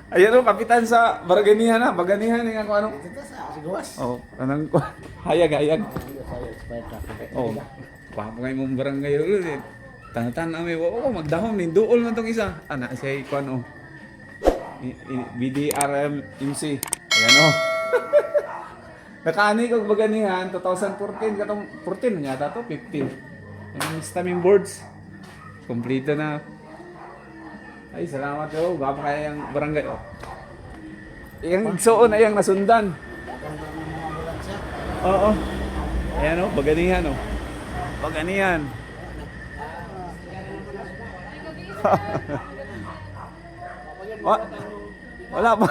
Ayan o, kapitan sa Baraganihan na. Baganihan nga kung ano. Dito sa Siguas. Oh, anong hayag. Saya expert traffic. Oh, papangay mong barangay ulit. Tanatan namin, oo, magdahom ni duol man tong isa. Ana siya kuan oh. BDRMC. Ayan oh. Nakaani kog Baganihan 2014 katong 14 yata to 15. Ang stamming boards. Kompleto na. Ay, salamat oh. Gapa kaya yung barangay oh. Yung igsoon ay yung nasundan. Oo. Ayan oh, Baganihan oh. Baganihan. Wala pa.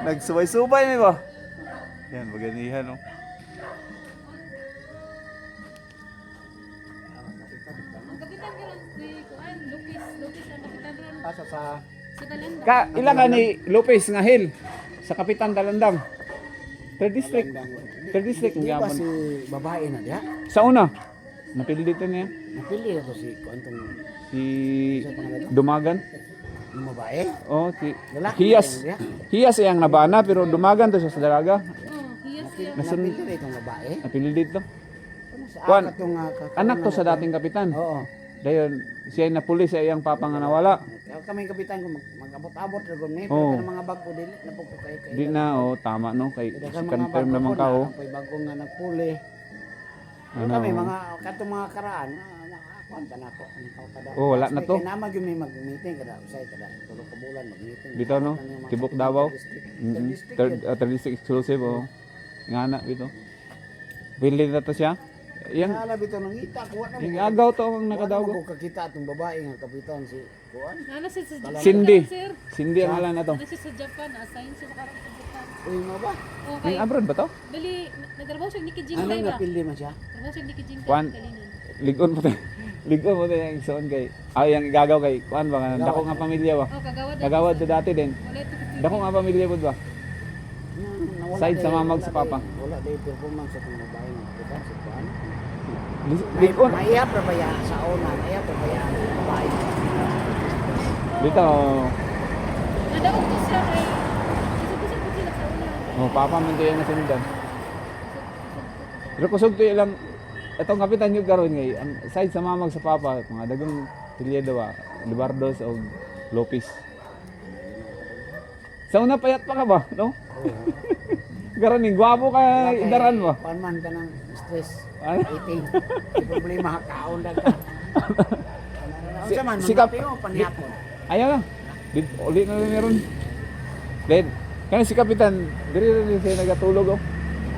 Nagsubay-subay na ba? Yan, Baganihan oh. Ang kapitan ka lang si Kuan, Lupis ang kapitan ron. Asa sa Sa Dalandang. Ilan ka ni Lopez nga hill sa Kapitan Dalandang. Third district. Third district ng Di ba Gapon. si babae na diya? Sa una, napili dito niya. Napili na to si Kuantong Si Dumagan. yung babae. Oh, si Lalaki Hiyas. na yun, Hiyas yang nabana pero Dumagan to siya sa dalaga. Oh, hiyas siya. Napili na itong babae. Napili dito. Sa Kuan, akat yung Anak to sa dating kapitan. Oo. Dayon siya na pulis siya yung papa nga nawala. Kami kapitan ko mag-abot-abot ra gud ni Oo. pero mga bag ko dili na po kay. Di na oh, tama no kay Daghang mga confirm bago naman ko ka oh. Ang bago nga nagpuli. Ano, Kami oh. mga katong mga karaan kwanta na ko. Oh, wala na to. Kinamag yung may mag-meeting kada usay kada tulo ka bulan mag-meeting. Bitaw, no? Yung mga Tibok kapitan, Davao. third district Third, yun. third district exclusive oh. Ngana dito. Pili na to siya. Yang Nala bitaw nang ita kuha na. yung agaw to ang nakadago. Ko kakita atong babae nga kapitan si Kuan. Nana siya sa Japan. Cindy. Sir. Cindy ang ngalan na to. Nana siya sa Japan. Assign siya makarang sa Japan. Uy mo ba? Okay. Yung abroad ba to? Dali, nagtrabaho siya ni Kijing Ano Tay nga ba? pildi man siya? Trabaho siya ni Kijing Tay. Juan. Kalinan. Ligon mo to. Ligon mo to yung soon kay. Ay yang igagaw kay kuan ba nga dako nga pamilya ba. Oh, kagawad. Kagawad to dati din. Wala ito. Dako nga pamilya pud ba. Nawala Side sa day- mamag wala sa papa. day- Wala day performance sa kong babae nga kapitan si Kuan. Ligon. Maiyap ra ba yan sa una? Maiyap ra ba yan ang babae? Dito. Nadaog ko siya kay. Isa po sila sa una. Oh, papa man to yung nasundan. Pero kusog to ilang itong kapitan yung karon ngay ang side sa mamag sa papa mga dagang pilyedo ba Libardos o Lopez. Sa una payat pa ka ba, no? Karon ni gwapo ka idaran mo. Panman ka ng stress. Ano? Eating. May problema kaon ka. Ano sa man? Sikap. Mangapi mo panihapon. Ayaw na. Uli na rin meron. Then, kaya si kapitan, diri rin siya nagatulog oh.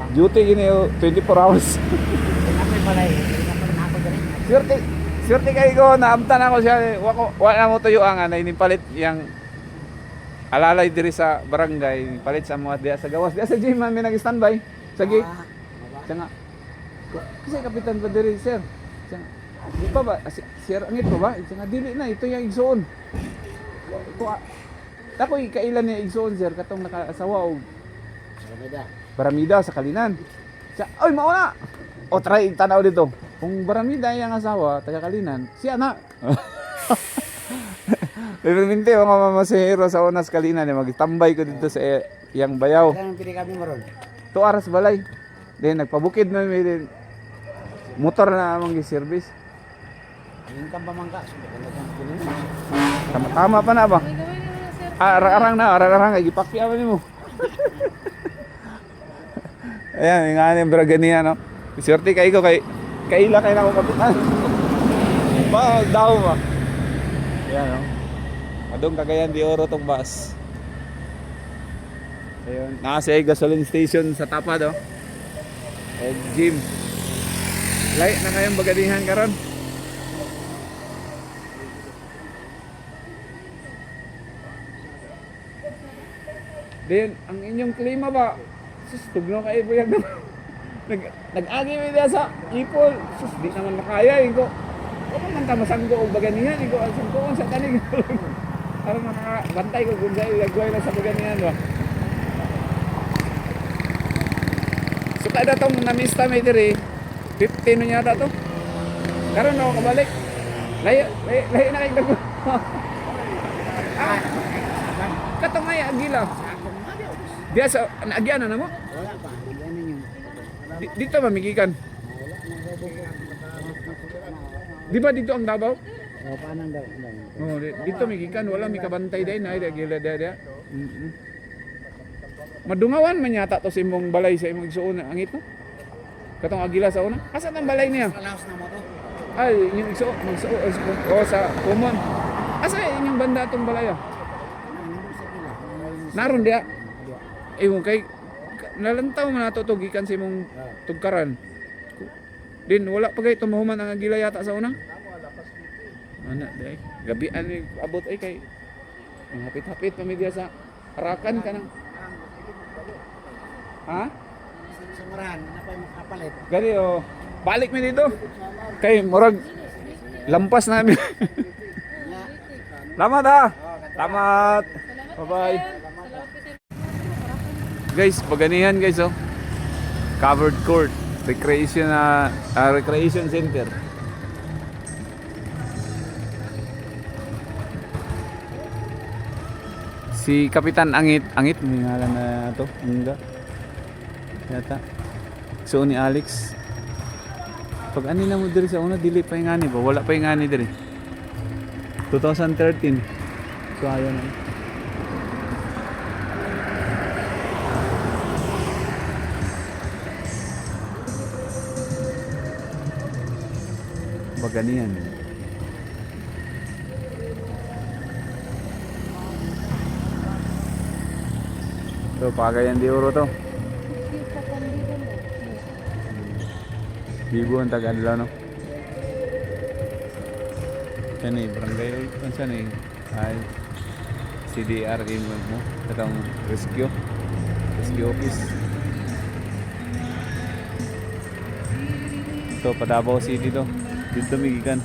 Duty gini oh, 24 hours. Kami pala eh. Kami na ako ganun. Swerte kayo ko, naamtan ako siya. Wala mo tuyo nga na inipalit yang alalay diri sa barangay, palit sa mga diya sa gawas. Diya sa gym man may nag-standby. Sige. Siya nga. Kasi kapitan pa diri, sir. Siya nga. Di pa ba? Sir, angit pa ba? Siya nga, dili na. Ito yung igsoon. Ako'y kailan niya igsoon, sir. Katong nakaasawa o Salamida. Baramida sa Kalinan. Siya, oy, mauna! O, try, tanaw dito. Kung Baramida yung asawa, taga Kalinan, siya na. Pipilmente, mga mamasahero sa unas Kalinan, magtambay ko dito sa iyang bayaw. Kaya pili kami maron. 2 oras balay. Then, nagpabukid na may din. Motor na amang service. Yung ka ba man ka? Sulit Tama pa na ba? May gawin na sir. Arang-arang na, arang-arang. Ipakyawan mo. Ayan, yung nga yung Bragania, no? Swerte kayo ko kay kaila kayo na akong kapitan. Ba, daw ba? Ayan, no? Adong Cagayan de Oro tong bus. Ayun, nasa gasoline station sa tapad, oh. And gym. Light na kayong Baganihan karon. Then, ang inyong klima ba? Sus, tugnaw kayo po yan. Nag-agi mo diya sa ipol. Sus, di naman makaya. Iko, ako man tamasan ko o Baganihan. Iko, asan ko sa tanig. Para makabantay ko kung sa'yo. Gagawin na sa Baganihan ba? So, kada itong namista may diri. 15 na yata to. Karon ako kabalik. Layo na kayo nagpo. Agila. Sa akong mga ubos. Diya sa naagyan na mo. Wala pa. Yan yung. Dito mamigikan. Wala na. Di ba dito ang Davao? O, paano daw? Oh, dito migikan wala mi kabantay day na Agila dia. Madungawan man yata to sa imong balay sa imong igsuon angit no. Katong Agila sa una. Asa ang balay niya? Kalaos na mo to. Ay, inyong igsuon, o sa Kumon. Asa inyong banda atong balay? Naron dia. Ewan kay nalantaw man nato to gikan sa imong tugkaran. Din wala pa kay tumahuman ang Agila yata sa una. Ana day. Gabi ani abot ay kay ang hapit-hapit pa mi diya sa Arakan kanang. Ha? Sa marahan, na pa makapalit. Gani o. Balik mi dito. Kay murag lampas namin. Salamat ha. Salamat. Bye-bye. Guys, paganihan guys oh. Covered court, recreation center. Si Kapitan Angit may ngalan na to, Angga. Yata. So ni Alex. Pag ani na mo diri sa una dili pa yung ani ba? Wala pa yung ani diri. 2013. So ayan na. Baganian. So Cagayan de Oro to. Bibo ang taga-adlaw no. Kani barangay unsa ni ay CDR mo katong rescue office. Ito pa Davao City to. Dito migikan.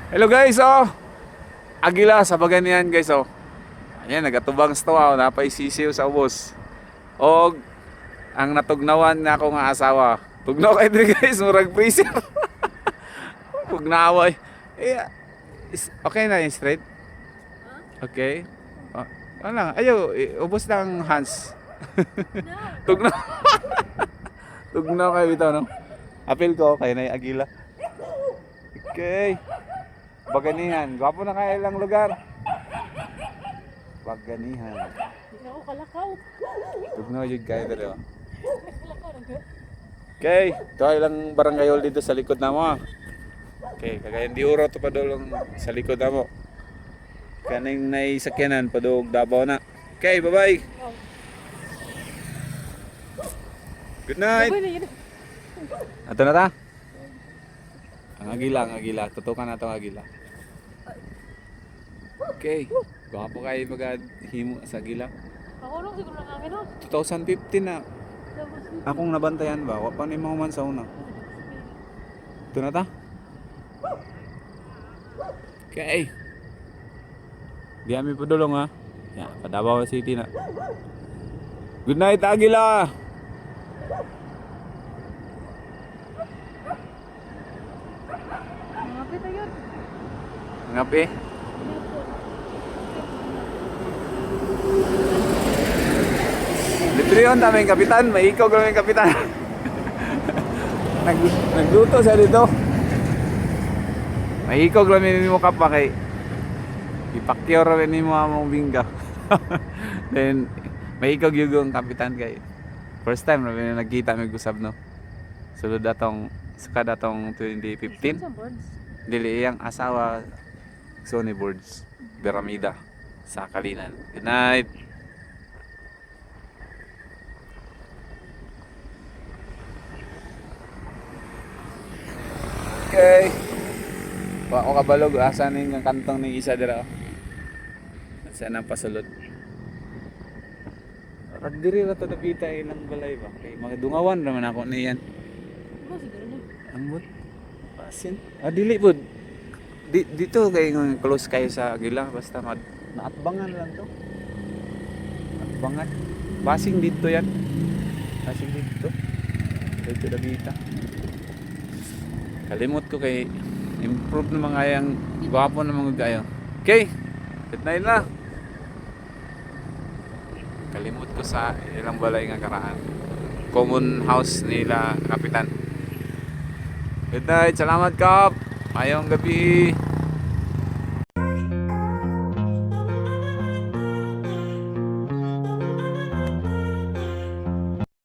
Hello guys, oh. Agila sa baganian guys, oh. Ayan, nagatubang sa tuwa, napay sisiw sa ubos. Og ang natugnawan na ako nga asawa. Tugnaw kay diri guys, murag freezer. Pugnaway. Okay na yung straight? Okay. Oh, ano lang, ayaw, ubos lang hands. Tugnaw. Tugnaw kayo bitaw, no? Apil ko, kay na Agila. Okay. Baganihan. Gwapo na kaya ilang lugar. Baganihan. Ako kalakaw. Tugnaw yung kayo dito. Okay. Ito ay ilang barangay hall dito sa likod na mo. Okay. Cagayan de Oro to pa doon sa likod na mo. Kaning naisakyanan pa doon Davao na. Okay. Bye-bye. Good night. Ato na ta. Ang agila. Tutukan na ito ang agila. Okay. Gwapo kayo mag-himo sa agila. Ako lang siguro lang namin, no? 2015 na. Akong nabantayan ba? Wa pa ni man sa una. Ito na ta. Okay. Di kami padulong ha. Yeah, Davao City na. Good night, Agila! Ngapi tayo. Ngapi? Libre yun, taming kapitan. May ikaw kaming kapitan. Nagluto siya dito. May ikaw kaming mo kapa kay ipakyaw rin ni mo among bingga. Then, may ikaw yung kapitan kay first time na nagkita may gusab no. Sulod datong sukad datong 2015. Dili iyang asawa Sony Boards Beramida sa Kalinan. Good night. Okay. Wa ko kabalog asa ning ang kantong ning isa dira. Sa nang pasulod. Rag diri ra to dapita ilang balay ba? Kay magdungawan ra man ako niyan. Ano siguro niya? Ambot. Pasin. Ah dili pod. dito kayo close kayo sa Aguila basta naatbangan lang to. Atbangan. Basing dito yan. Basing dito. Dito Davita. Kalimot ko kay improve na mga yang gwapo na mga gayo. Okay. Good night na. Kalimot ko sa ilang balay nga karaan. Common house nila kapitan. Good night. Salamat Kap. Mayong gabi.